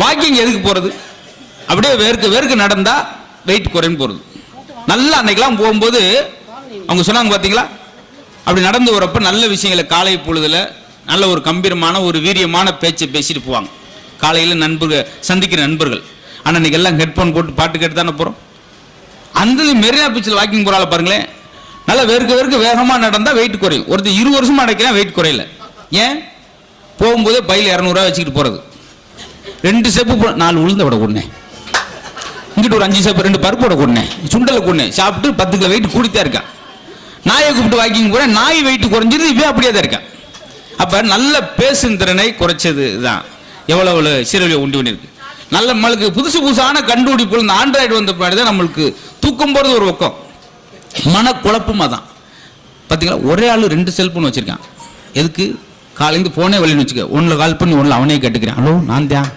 Walking எதுக்கு போகிறது? அப்படியே வேர்க்க நடந்தால் வெயிட் குறைன்னு போகிறது. நல்லா அன்னைக்கெல்லாம் போகும்போது அவங்க சொன்னாங்க பார்த்தீங்களா, அப்படி நடந்து வரப்போ நல்ல விஷயங்களை காலை பொழுதில் நல்ல ஒரு கம்பீரமான ஒரு வீரியமான பேச்சை பேசிட்டு போவாங்க. காலையில் நண்பர்கள் சந்திக்கிற நண்பர்கள். ஆனால் அன்றைக்கி எல்லாம் ஹெட்ஃபோன் போட்டு பாட்டு கேட்டு தானே போகிறோம். அந்த மெரினா பீச்சில் வாக்கிங் போகிறால பாருங்களேன், நல்லா வேர்க்க வேகமாக நடந்தால் வெயிட் குறையும். ஒருத்தர் 20 வருஷமாக அடைக்கலாம் வெயிட் குறையல. ஏன்? போகும்போதே பையில் 200 ரூபா வச்சுக்கிட்டு போகிறது. 2 ஸ்டெப்பு 4 உளுந்த விட கொண்டே, இங்கிட்டு ஒரு 5 ஸ்டெப்பு 2 பருப்போட கொண்டே, சுண்டலை கொண்டே சாப்பிட்டு 10 கிலோ வெயிட் கூடித்தான் இருக்கான். நாயை கூப்பிட்டு வாக்கிங் போகிறேன், நாய் வெயிட் குறைஞ்சிருது, இப்போ அப்படியே தான் இருக்கான். அப்போ நல்ல பேசும் திறனை குறைச்சது தான் எவ்வளவு சீரழிவை உண்டு பண்ணியிருக்கு. நல்ல நம்மளுக்கு புதுசான கண்டுபிடிப்பு இந்த ஆண்ட்ராய்டு வந்த பின்னாடி தான் நம்மளுக்கு தூக்கம் போகிறது ஒரு பக்கம், மனக்குழப்பமாக தான். பார்த்தீங்களா, ஒரே ஆள் 2 செல்ஃபோன் வச்சுருக்கான். எதுக்கு? காலையிலேருந்து ஃபோனே வழின்னு வச்சுக்க, ஒன்றில் கால் பண்ணி ஒன்றில் அவனே கேட்டுக்கிறேன், ஹலோ நான் தான்